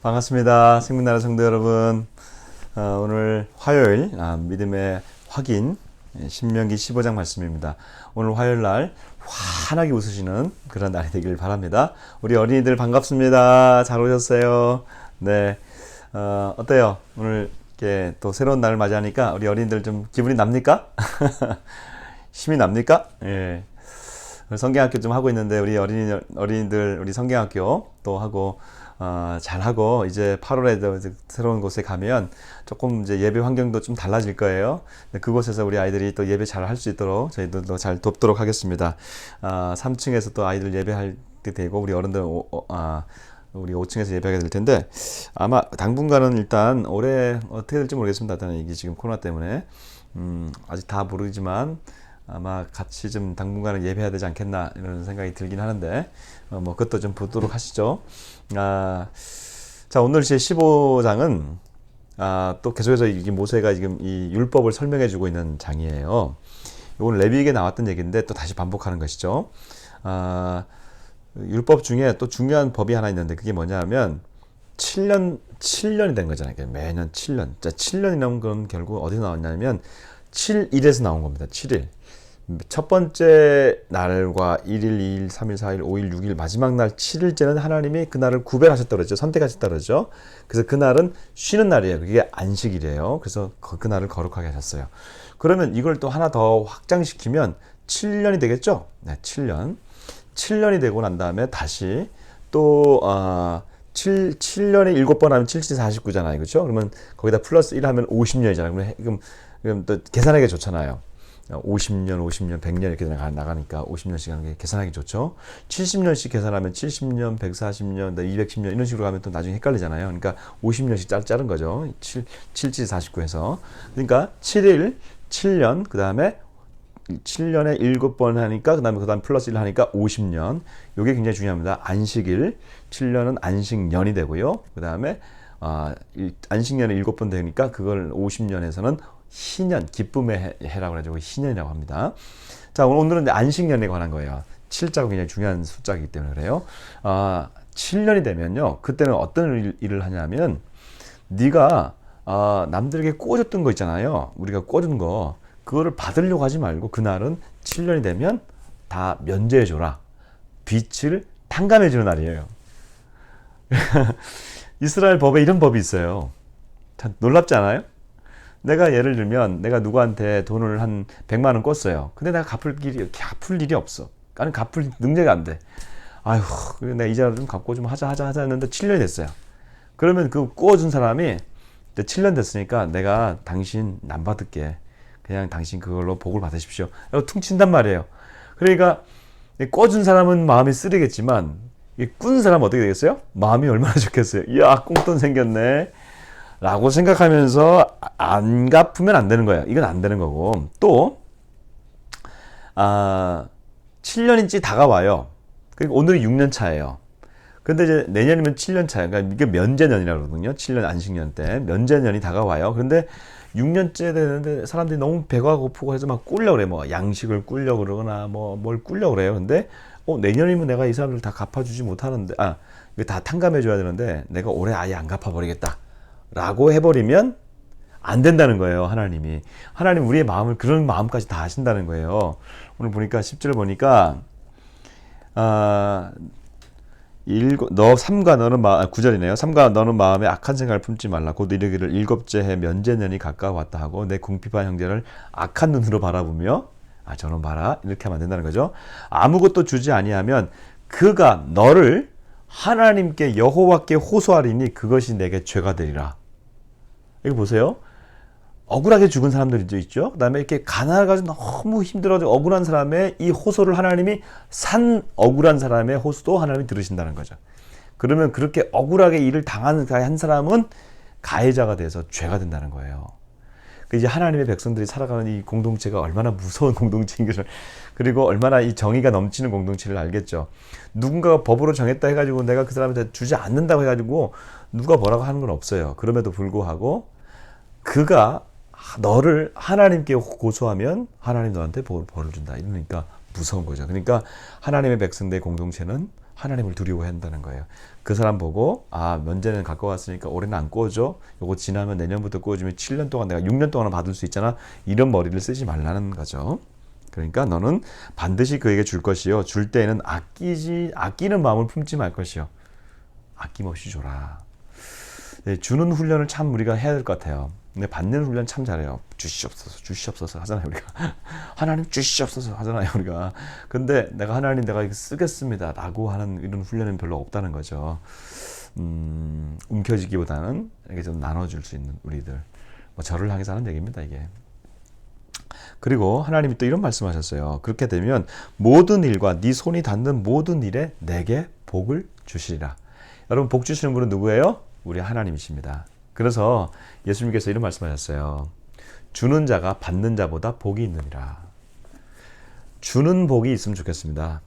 반갑습니다. 생명나라 성도 여러분. 오늘 화요일 믿음의 확인 신명기 15장 말씀입니다. 오늘 화요일 날 환하게 웃으시는 그런 날이 되길 바랍니다. 우리 어린이들 반갑습니다. 잘 오셨어요. 네, 어때요? 오늘 이렇게 또 새로운 날을 맞이하니까 우리 어린이들 좀 기분이 납니까? 힘이 납니까? 예. 성경학교 좀 하고 있는데 우리 어린이들 우리 성경학교 또 하고 잘하고 이제 8월에 새로운 곳에 가면 조금 이제 예배 환경도 좀 달라질 거예요. 그곳에서 우리 아이들이 또 예배 잘 할 수 있도록 저희들도 잘 돕도록 하겠습니다. 3층에서 또 아이들 예배할 때 되고 우리 어른들 우리 5층에서 예배하게 될 텐데 아마 당분간은 일단 올해 어떻게 될지 모르겠습니다. 일단 이게 지금 코로나 때문에 아직 다 모르지만 아마 같이 좀 당분간은 예배해야 되지 않겠나 이런 생각이 들긴 하는데 뭐 그것도 좀 보도록 하시죠. 자, 오늘 제 15장은 또 계속해서 이 모세가 지금 이 율법을 설명해 주고 있는 장이에요. 이건 레위기에 나왔던 얘기인데 또 다시 반복하는 것이죠. 율법 중에 또 중요한 법이 하나 있는데 그게 뭐냐면 7년이 된 거잖아요. 매년 7년. 자, 7년이라는 건 결국 어디서 나왔냐면 7일에서 나온 겁니다. 7일. 첫 번째 날과 1일, 2일, 3일, 4일, 5일, 6일 마지막 날 7일째는 하나님이 그날을 구별하셨다 그러죠. 선택하셨다 그러죠. 그래서 그날은 쉬는 날이에요. 그게 안식일이에요. 그래서 그날을 거룩하게 하셨어요. 그러면 이걸 또 하나 더 확장시키면 7년이 되겠죠. 네, 7년. 7년이 되고 난 다음에 다시 또 7년에 7번 하면 7, 7, 49잖아요. 그렇죠? 그러면 거기다 플러스 1 하면 50년이잖아요. 그럼 또 계산하기 좋잖아요. 50년, 50년, 100년 이렇게 나가니까 50년씩 하는 게 계산하기 좋죠. 70년씩 계산하면 70년, 140년, 210년 이런 식으로 가면 또 나중에 헷갈리잖아요. 그러니까 50년씩 자른 거죠. 7, 7, 49 해서. 그러니까 7일, 7년, 그 다음에 7년에 7번 하니까 그 다음에 플러스 1 하니까 50년. 이게 굉장히 중요합니다. 안식일, 7년은 안식년이 되고요. 그 다음에 안식년에 7번 되니까 그걸 50년에서는 희년, 기쁨의 해라고 하죠. 희년이라고 합니다. 자, 오늘은 이제 안식년에 관한 거예요. 7자가 굉장히 중요한 숫자이기 때문에 그래요. 7년이 되면요. 그때는 어떤 일을 하냐면 네가 남들에게 꿔줬던 거 있잖아요. 우리가 꿔준 거 그거를 받으려고 하지 말고 그날은 7년이 되면 다 면제해줘라. 빚을 탕감해주는 날이에요. 이스라엘 법에 이런 법이 있어요. 참 놀랍지 않아요? 내가 예를 들면 내가 누구한테 돈을 한 100만 원 꿨어요. 근데 내가 갚을 일이 없어. 나는 갚을 능력이 안 돼. 아휴, 그래 내가 이자를 좀 갚고 좀 하자 했는데 7년이 됐어요. 그러면 그 꿔준 사람이 7년 됐으니까 내가 당신 안 받을게. 그냥 당신 그걸로 복을 받으십시오. 이거 퉁친단 말이에요. 그러니까 꿔준 사람은 마음이 쓰리겠지만 꾼 사람은 어떻게 되겠어요? 마음이 얼마나 좋겠어요. 이야, 꽁돈 생겼네. 라고 생각하면서 안 갚으면 안 되는 거예요. 이건 안 되는 거고. 또 7년인지 다가와요. 그러니까 오늘이 6년 차예요. 근데 이제 내년이면 7년 차예요. 그러니까 이게 면제년이라고 그러거든요. 7년 안식년 때 면제년이 다가와요. 그런데 6년째 되는데 사람들이 너무 배가 고프고 해서 막 꿀려고 그래. 뭐 양식을 꿀려고 그러거나 뭐 뭘 꿀려고 그래요. 근데 내년이면 내가 이 사람들 다 갚아주지 못하는데 이거 다 탕감해줘야 되는데 내가 올해 아예 안 갚아버리겠다. 라고 해버리면 안 된다는 거예요. 하나님 우리의 마음을 그런 마음까지 다 아신다는 거예요. 오늘 보니까 10절 보니까 너는 9절이네요. 삼가 너는 마음에 악한 생각을 품지 말라. 곧 이르기를 일곱째 해 면제년이 가까웠다 하고 내 궁핍한 형제를 악한 눈으로 바라보며 저놈 봐라 이렇게 하면 안 된다는 거죠. 아무것도 주지 아니하면 그가 너를 하나님께 여호와께 호소하리니 그것이 내게 죄가 되리라. 여기 보세요. 억울하게 죽은 사람들이 있죠. 그 다음에 이렇게 가난해가지고 너무 힘들어서 억울한 사람의 이 호소를 하나님이 억울한 사람의 호소도 하나님이 들으신다는 거죠. 그러면 그렇게 억울하게 일을 당한 한 사람은 가해자가 돼서 죄가 된다는 거예요. 이제 하나님의 백성들이 살아가는 이 공동체가 얼마나 무서운 공동체인 것을, 그리고 얼마나 이 정의가 넘치는 공동체를 알겠죠. 누군가가 법으로 정했다 해가지고 내가 그 사람한테 주지 않는다고 해가지고 누가 뭐라고 하는 건 없어요. 그럼에도 불구하고 그가 너를 하나님께 고소하면 하나님 너한테 벌을 준다. 이러니까 무서운 거죠. 그러니까 하나님의 백성들의 공동체는 하나님을 두려워해야 한다는 거예요. 그 사람 보고 면제는 가까웠으니까 올해는 안 구워줘. 요거 지나면 내년부터 구워주면 7년 동안 내가 6년 동안 받을 수 있잖아. 이런 머리를 쓰지 말라는 거죠. 그러니까 너는 반드시 그에게 줄 것이요. 줄 때에는 아끼는 마음을 품지 말 것이요. 아낌없이 줘라. 네, 주는 훈련을 참 우리가 해야 될 것 같아요. 근데 받는 훈련 참 잘해요. 주시옵소서 하잖아요, 우리가. 하나님 주시옵소서 하잖아요, 우리가. 근데 하나님 내가 이거 쓰겠습니다 라고 하는 이런 훈련은 별로 없다는 거죠. 움켜쥐기보다는 이렇게 좀 나눠줄 수 있는 우리들. 저를 향해서 하는 얘기입니다, 이게. 그리고 하나님이 또 이런 말씀하셨어요. 그렇게 되면 모든 일과 네 손이 닿는 모든 일에 내게 복을 주시리라. 여러분, 복 주시는 분은 누구예요? 우리 하나님이십니다. 그래서 예수님께서 이런 말씀하셨어요. 주는 자가 받는 자보다 복이 있느니라. 주는 복이 있으면 좋겠습니다.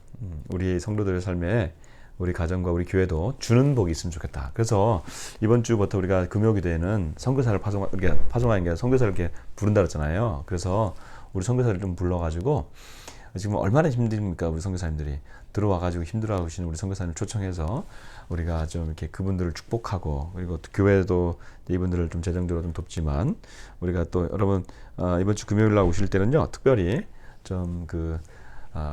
우리 성도들의 삶에 우리 가정과 우리 교회도 주는 복이 있으면 좋겠다. 그래서 이번 주부터 우리가 금요기도에는 선교사를 파송하는 게 선교사를 이렇게 부른다 그랬잖아요. 그래서 우리 선교사를 좀 불러가지고 지금 얼마나 힘듭니까? 우리 선교사님들이 들어와가지고 힘들어하고 계시는 우리 선교사님을 초청해서 우리가 좀 이렇게 그분들을 축복하고, 그리고 이번에도 이분들을 좀 재정적으로 좀 돕지만, 우리가 또 여러분 이번 주 금요일 날 오실 때는요, 특별히 좀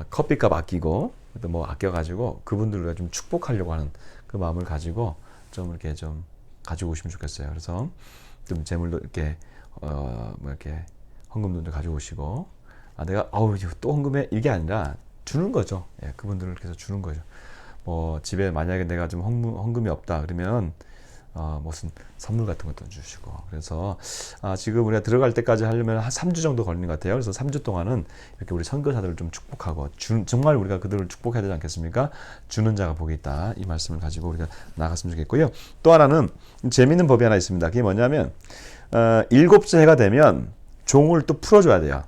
커피값 아끼고 또 뭐 아껴가지고 그분들을 좀 축복하려고 하는 그 마음을 가지고 좀 이렇게 좀 가지고 오시면 좋겠어요. 그래서 좀 재물도 이렇게 이렇게 헌금도 좀 가지고 오시고, 내가 또 헌금해 이게 아니라 주는 거죠. 예, 그분들을 계속 주는 거죠. 뭐 집에 만약에 내가 좀 헌금이 없다 그러면 무슨 선물 같은 것도 주시고. 그래서 지금 우리가 들어갈 때까지 하려면 한 3주 정도 걸리는 것 같아요. 그래서 3주 동안은 이렇게 우리 선교사들을 좀 축복하고, 정말 우리가 그들을 축복해야 되지 않겠습니까? 주는 자가 복이 있다, 이 말씀을 가지고 우리가 나갔으면 좋겠고요. 또 하나는 재미있는 법이 하나 있습니다. 그게 뭐냐면 7째 해가 되면 종을 또 풀어줘야 돼요.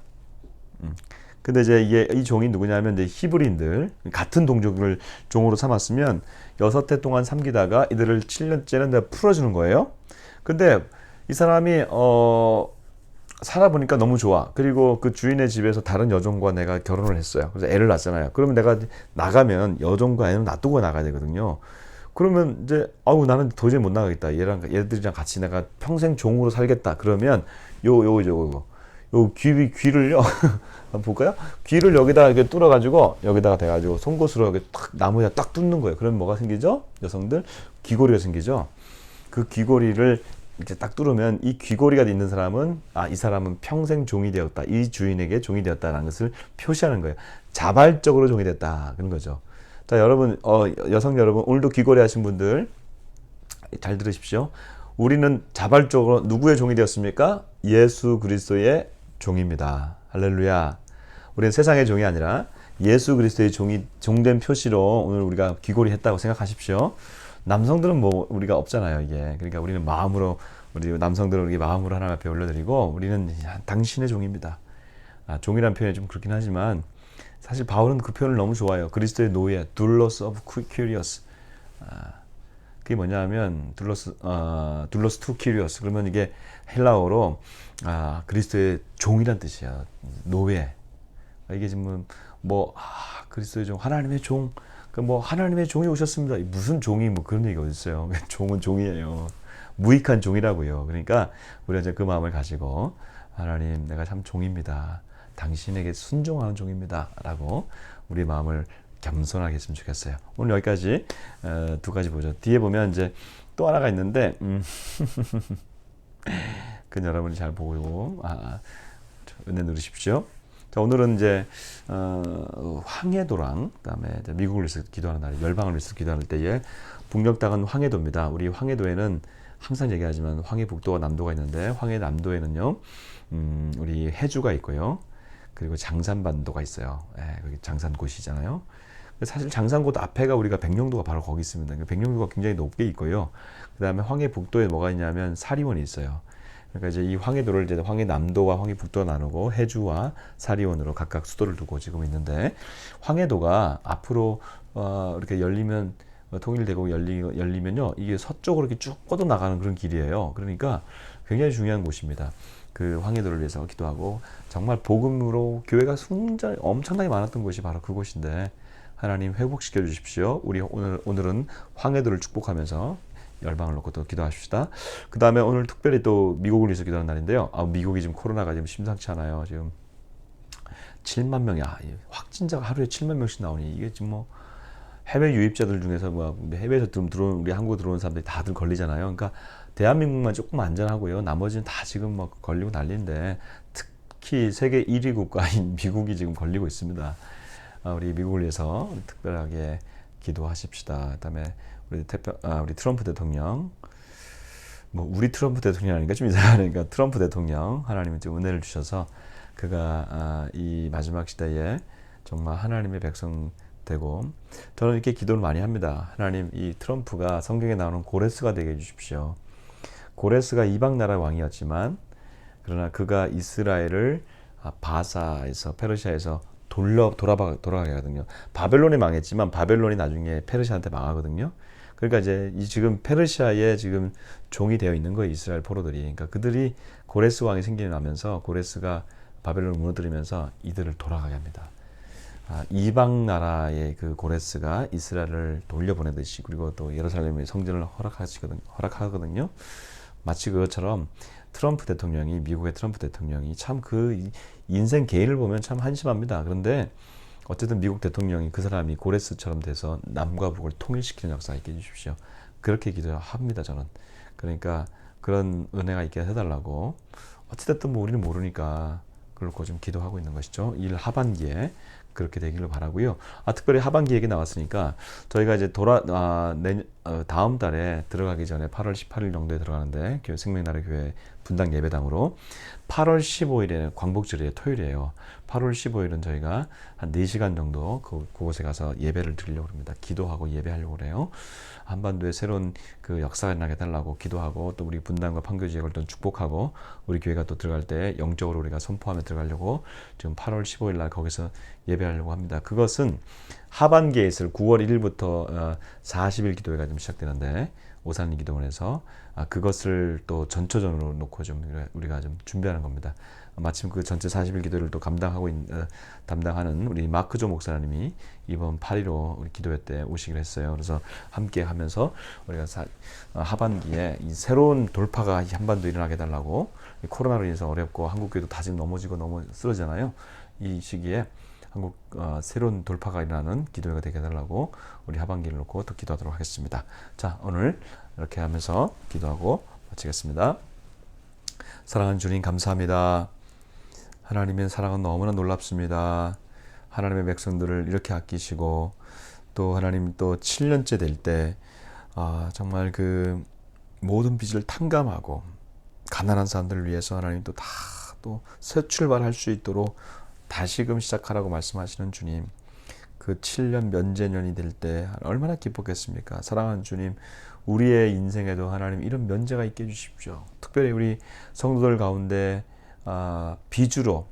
근데 이제 이 종이 누구냐면 이제 히브리인들, 같은 동족을 종으로 삼았으면 6해 동안 삼기다가 이들을 7년째는 내가 풀어주는 거예요. 근데 이 사람이 살아보니까 너무 좋아. 그리고 그 주인의 집에서 다른 여종과 내가 결혼을 했어요. 그래서 애를 낳았잖아요. 그러면 내가 나가면 여종과 애는 놔두고 나가야 되거든요. 그러면 이제 나는 도저히 못 나가겠다. 얘들이랑 같이 내가 평생 종으로 살겠다. 그러면 요 귀를요 한번 볼까요? 귀를 여기다가 이렇게 뚫어가지고 여기다가 대가지고 송곳으로 이렇게 딱 나무에 딱 뚫는 거예요. 그러면 뭐가 생기죠? 여성들 귀고리가 생기죠. 그 귀고리를 이렇게 딱 뚫으면 이 귀고리가 있는 사람은 이 사람은 평생 종이 되었다. 이 주인에게 종이 되었다라는 것을 표시하는 거예요. 자발적으로 종이 됐다 그런 거죠. 자, 여러분, 여성 여러분, 오늘도 귀고리 하신 분들 잘 들으십시오. 우리는 자발적으로 누구의 종이 되었습니까? 예수 그리스도의 종입니다. 할렐루야. 우리는 세상의 종이 아니라 예수 그리스도의 종된 표시로 오늘 우리가 귀고리 했다고 생각하십시오. 남성들은 뭐 우리가 없잖아요, 이게. 그러니까 우리는 마음으로, 우리 남성들은 우리 마음으로 하나님 앞에 올려드리고, 우리는 당신의 종입니다. 종이란 표현이 좀 그렇긴 하지만 사실 바울은 그 표현을 너무 좋아해요. 그리스도의 노예, doulos of Kyrios. 그게 뭐냐면 doulos to Kyrios. 그러면 이게 헬라어로 그리스도의 종이란 뜻이야. 노예. 이게 지금 그리스도의 종, 하나님의 종. 하나님의 종이 오셨습니다. 무슨 종이 그런 얘기가 어디 있어요? 종은 종이에요. 무익한 종이라고요. 그러니까 우리가 이제 그 마음을 가지고, 하나님, 내가 참 종입니다. 당신에게 순종하는 종입니다. 라고 우리 마음을 겸손하게 했으면 좋겠어요. 오늘 여기까지 두 가지 보죠. 뒤에 보면 이제 또 하나가 있는데 그건 여러분이 잘 보고 은혜 누리십시오. 자, 오늘은 이제 황해도랑 그다음에 이제 미국을 위해서 기도하는 날, 열방을 위해서 기도하는 때에 북녘땅은 황해도입니다. 우리 황해도에는 항상 얘기하지만 황해북도와 남도가 있는데, 황해남도에는요 우리 해주가 있고요. 그리고 장산반도가 있어요. 거기 장산곳이잖아요. 사실 장산곳 앞에가 우리가 백령도가 바로 거기 있습니다. 백령도가 굉장히 높게 있고요. 그 다음에 황해북도에 뭐가 있냐면 사리원이 있어요. 그러니까 이제 이 황해도를 이제 황해남도와 황해북도가 나누고 해주와 사리원으로 각각 수도를 두고 지금 있는데, 황해도가 앞으로 이렇게 열리면, 통일되고 열리면요, 이게 서쪽으로 이렇게 쭉 뻗어 나가는 그런 길이에요. 그러니까 굉장히 중요한 곳입니다. 그 황해도를 위해서 기도하고, 정말 복음으로 교회가 엄청나게 많았던 곳이 바로 그곳인데, 하나님 회복시켜 주십시오. 우리 오늘은 황해도를 축복하면서 열방을 놓고 또 기도하십시다. 그 다음에 오늘 특별히 또 미국을 위해서 기도하는 날인데요. 미국이 지금 코로나가 지금 심상치 않아요. 지금 7만 명이 확진자가 하루에 7만 명씩 나오니 이게 지금 뭐 해외 유입자들 중에서 뭐 해외에서 들어온 우리 한국 들어온 사람들이 다들 걸리잖아요. 그러니까 대한민국만 조금 안전하고요. 나머지는 다 지금 뭐 걸리고 난리인데 특히 세계 1위 국가인 미국이 지금 걸리고 있습니다. 우리 미국을 위해서 특별하게 기도하십시다. 그다음에 우리 트럼프 대통령, 뭐 우리 트럼프 대통령이니까 좀 이상하니까 트럼프 대통령 하나님이 좀 은혜를 주셔서 그가 이 마지막 시대에 정말 하나님의 백성 되고, 저는 이렇게 기도를 많이 합니다. 하나님, 이 트럼프가 성경에 나오는 고레스가 되게 해주십시오. 고레스가 이방 나라 왕이었지만 그러나 그가 이스라엘을 바사에서 페르시아에서 돌아가게 하거든요. 바벨론이 망했지만 바벨론이 나중에 페르시아한테 망하거든요. 그러니까 이제 지금 페르시아에 지금 종이 되어 있는 거예요. 이스라엘 포로들이. 그러니까 그들이 고레스 왕이 생겨나면서 고레스가 바벨론을 무너뜨리면서 이들을 돌아가게 합니다. 이방 나라의 그 고레스가 이스라엘을 돌려보내듯이, 그리고 또 예루살렘의 성전을 허락하거든요. 마치 그것처럼 트럼프 대통령이, 미국의 트럼프 대통령이 참 그 인생 개인을 보면 참 한심합니다. 그런데 어쨌든 미국 대통령이 그 사람이 고레스처럼 돼서 남과 북을 통일시키는 역사가 있게 해주십시오. 그렇게 기도합니다, 저는. 그러니까 그런 은혜가 있게 해달라고. 어찌됐든 뭐 우리는 모르니까 그렇고 좀 기도하고 있는 것이죠. 일 하반기에 그렇게 되기를 바라고요. 특별히 하반기 얘기 나왔으니까 저희가 이제 다음 달에 들어가기 전에 8월 18일 정도에 들어가는데, 생명나라 교회 분당 예배당으로 8월 15일에 광복절이에요. 토요일이에요. 8월 15일은 저희가 한 4시간 정도 그곳에 가서 예배를 드리려고 합니다. 기도하고 예배하려고 그래요. 한반도에 새로운 그 역사가 나게 달라고 기도하고, 또 우리 분당과 판교 지역을 또 축복하고, 우리 교회가 또 들어갈 때 영적으로 우리가 선포하며 들어가려고 지금 8월 15일 날 거기서 예배하려고 합니다. 그것은 하반기에 있을 9월 1일부터 40일 기도회가 좀 시작되는데, 오산리 기도원에서 그것을 또 전초전으로 놓고 좀 우리가 좀 준비하는 겁니다. 마침 그 전체 40일 기도를 또 담당하는 우리 마크조 목사님이 이번 8.15 우리 기도회 때 오시기로 했어요. 그래서 함께 하면서 우리가 하반기에 이 새로운 돌파가 한반도에 일어나게 해달라고, 코로나로 인해서 어렵고 한국교회도 다 지금 넘어지고 쓰러지잖아요. 이 시기에 새로운 돌파가 일어나는 기도회가 되게 해달라고 우리 하반기를 놓고 또 기도하도록 하겠습니다. 자, 오늘 이렇게 하면서 기도하고 마치겠습니다. 사랑하는 주님, 감사합니다. 하나님의 사랑은 너무나 놀랍습니다. 하나님의 백성들을 이렇게 아끼시고, 또 하나님 또 7년째 될 때 정말 그 모든 빚을 탕감하고 가난한 사람들을 위해서 하나님 또 새 출발할 수 있도록 다시금 시작하라고 말씀하시는 주님, 그 7년 면제년이 될 때 얼마나 기뻤겠습니까? 사랑하는 주님, 우리의 인생에도 하나님 이런 면제가 있게 해주십시오. 특별히 우리 성도들 가운데 빚으로,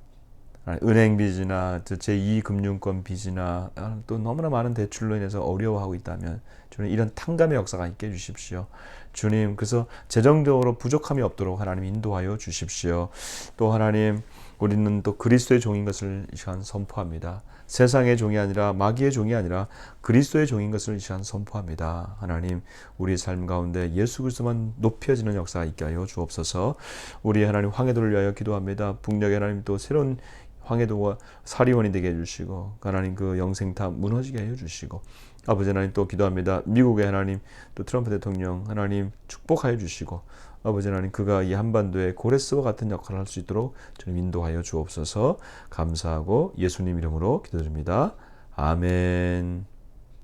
은행 빚이나 제2금융권 빚이나 또 너무나 많은 대출로 인해서 어려워하고 있다면 주님, 이런 탕감의 역사가 있게 해주십시오. 주님, 그래서 재정적으로 부족함이 없도록 하나님 인도하여 주십시오. 또 하나님, 우리는 또 그리스도의 종인 것을 이 시간 선포합니다. 세상의 종이 아니라, 마귀의 종이 아니라 그리스도의 종인 것을 이 시간 선포합니다. 하나님, 우리의 삶 가운데 예수 그리스도만 높여지는 역사가 있게 하여 주옵소서. 우리 하나님 황해도를 위하여 기도합니다. 북녘에 하나님 또 새로운 황해도와 사리원이 되게 해주시고, 하나님 그 영생탑 무너지게 해주시고, 아버지 하나님 또 기도합니다. 미국의 하나님 또 트럼프 대통령 하나님 축복하여 주시고, 아버지 하나님 그가 이 한반도에 고레스와 같은 역할을 할 수 있도록 주님 인도하여 주옵소서. 감사하고 예수님 이름으로 기도드립니다. 아멘.